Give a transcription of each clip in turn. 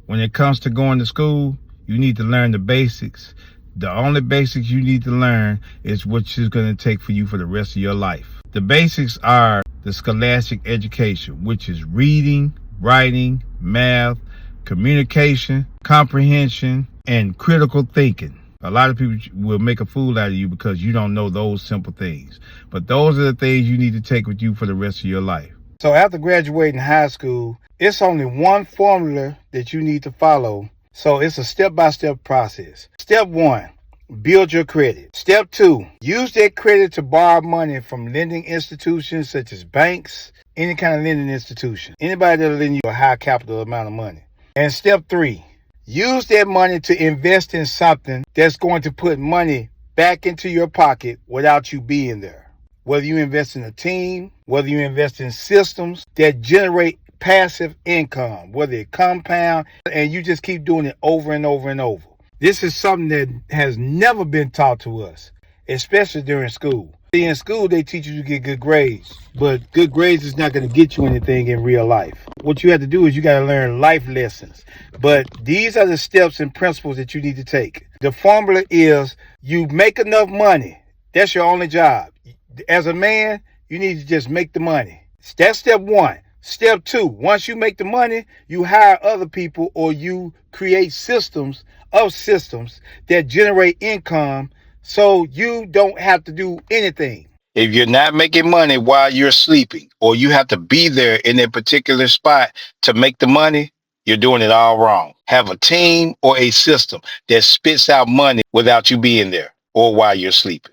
When it comes to going to school, you need to learn the basics. The only basics you need to learn is what it's going to take for you for the rest of your life. The basics are the scholastic education, which is reading, writing, math, communication, comprehension, and critical thinking. A lot of people will make a fool out of you because you don't know those simple things. But those are the things you need to take with you for the rest of your life. So after graduating high school, it's only one formula that you need to follow. So it's a step-by-step process. Step 1, build your credit. Step 2, use that credit to borrow money from lending institutions such as banks, any kind of lending institution. Anybody that'll lend you a high capital amount of money. And step 3, use that money to invest in something that's going to put money back into your pocket without you being there. Whether you invest in a team, whether you invest in systems that generate passive income, whether it compound, and you just keep doing it over and over and over. This is something that has never been taught to us, especially during school. In school, they teach you to get good grades, but good grades is not going to get you anything in real life. What you have to do is you got to learn life lessons. But these are the steps and principles that you need to take. The formula is you make enough money. That's your only job. As a man, you need to just make the money. That's step 1. Step 2, once you make the money, you hire other people or you create systems that generate income so you don't have to do anything. If you're not making money while you're sleeping, or you have to be there in a particular spot to make the money, you're doing it all wrong. Have a team or a system that spits out money without you being there or while you're sleeping.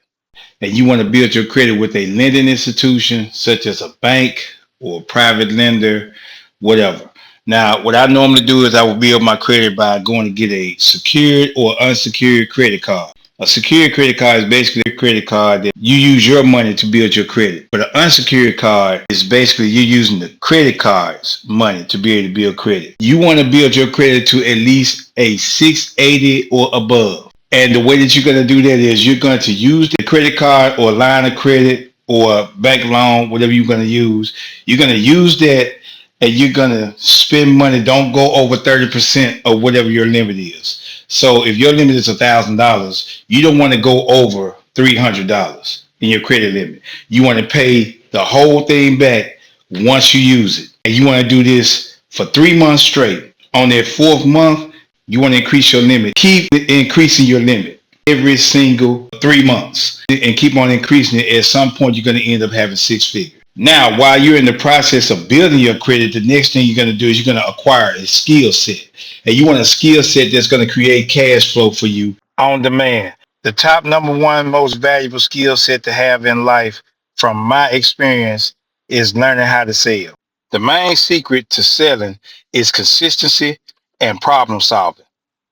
And you want to build your credit with a lending institution such as a bank or a private lender, whatever. Now, what I normally do is I will build my credit by going to get a secured or unsecured credit card. A secured credit card is basically a credit card that you use your money to build your credit. But an unsecured card is basically you using the credit card's money to be able to build credit. You want to build your credit to at least a 680 or above. And the way that you're going to do that is you're going to use the credit card or line of credit or bank loan, whatever you're going to use. You're going to use that and you're going to spend money. Don't go over 30% of whatever your limit is. So if your limit is $1,000, you don't want to go over $300 in your credit limit. You want to pay the whole thing back once you use it. And you want to do this for 3 months straight. On that 4th month, you want to increase your limit. Keep increasing your limit every single 3 months and keep on increasing it. At some point, you're going to end up having 6 figures. Now, while you're in the process of building your credit, the next thing you're going to do is you're going to acquire a skill set. And you want a skill set that's going to create cash flow for you on demand. The top number 1 most valuable skill set to have in life, from my experience, is learning how to sell. The main secret to selling is consistency and problem solving.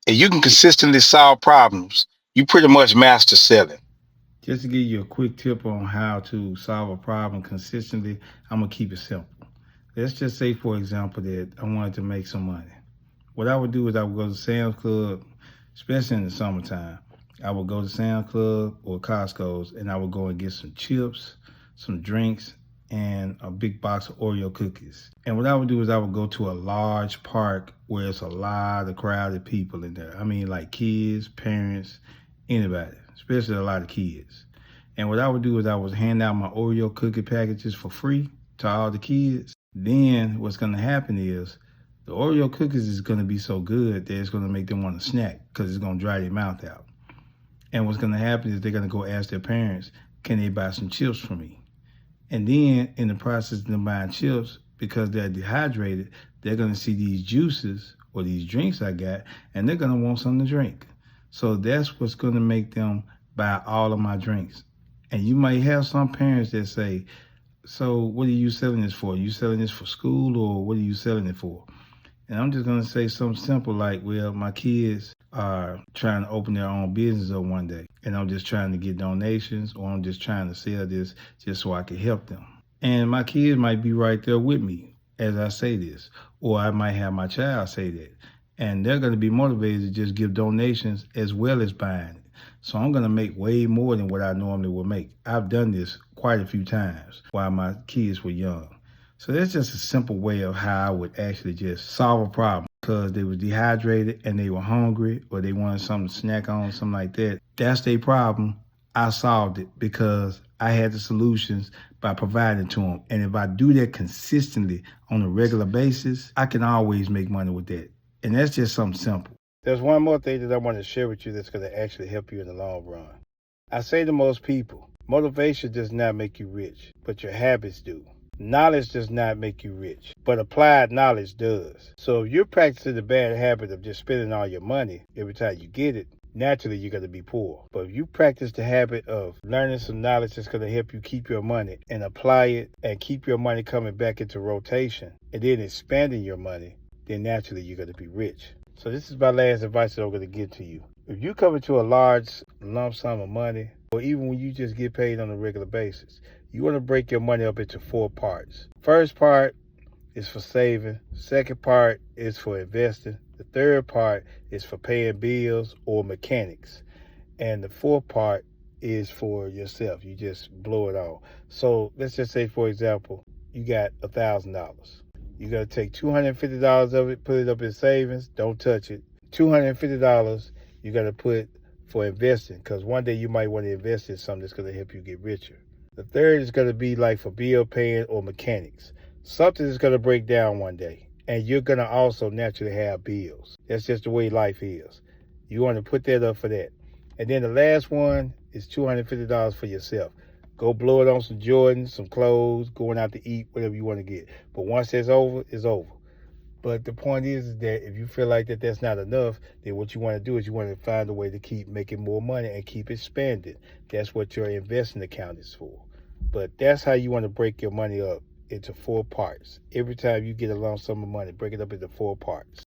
If you can consistently solve problems, you pretty much master selling. Just to give you a quick tip on how to solve a problem consistently, I'm going to keep it simple. Let's just say, for example, that I wanted to make some money. What I would do is I would go to Sam's Club, especially in the summertime. I would go to Sam's Club or Costco's and I would go and get some chips, some drinks, and a big box of Oreo cookies. And what I would do is I would go to a large park where it's a lot of crowded people in there. I mean, like kids, parents, anybody, especially a lot of kids. And what I would do is I would hand out my Oreo cookie packages for free to all the kids. Then what's going to happen is the Oreo cookies is going to be so good that it's going to make them want to snack because it's going to dry their mouth out. And what's going to happen is they're going to go ask their parents, can they buy some chips for me? And then in the process of them buying chips, because they're dehydrated, they're going to see these juices or these drinks I got, and they're going to want something to drink. So that's what's going to make them buy all of my drinks. And you might have some parents that say, so what are you selling this for? Are you selling this for school or what are you selling it for? And I'm just going to say something simple like, well, my kids are trying to open their own business up one day. And I'm just trying to get donations or I'm just trying to sell this just so I can help them. And my kids might be right there with me as I say this. Or I might have my child say that. And they're going to be motivated to just give donations as well as buying it. So I'm going to make way more than what I normally would make. I've done this quite a few times while my kids were young. So that's just a simple way of how I would actually just solve a problem. because they were dehydrated and they were hungry or they wanted something to snack on, something like that. That's their problem. I solved it because I had the solutions by providing to them. And if I do that consistently on a regular basis, I can always make money with that. And that's just something simple. There's one more thing that I want to share with you that's going to actually help you in the long run. I say to most people, motivation does not make you rich, but your habits do. Knowledge does not make you rich, but applied knowledge does. So if you're practicing the bad habit of just spending all your money every time you get it, naturally you're going to be poor. But if you practice the habit of learning some knowledge that's going to help you keep your money and apply it and keep your money coming back into rotation and then expanding your money, then naturally you're going to be rich. So this is my last advice that I'm going to give to you. If you come into a large lump sum of money, or even when you just get paid on a regular basis, you want to break your money up into 4 parts. First part is for saving. Second part is for investing. The third part is for paying bills or mechanics. And the fourth part is for yourself. You just blow it all. So let's just say, for example, you got $1,000. You're going to take $250 of it, put it up in savings. Don't touch it. $250 you're going to put for investing, because one day you might want to invest in something that's going to help you get richer. The third is going to be like for bill paying or mechanics. Something is going to break down one day, and you're going to also naturally have bills. That's just the way life is. You want to put that up for that. And then the last one is $250 for yourself. Go blow it on some Jordans, some clothes, going out to eat, whatever you want to get. But once it's over, it's over. But the point is that if you feel like that's not enough, then what you want to do is you want to find a way to keep making more money and keep expanding. That's what your investing account is for. But that's how you want to break your money up into 4 parts. Every time you get a lump sum of money, break it up into 4 parts.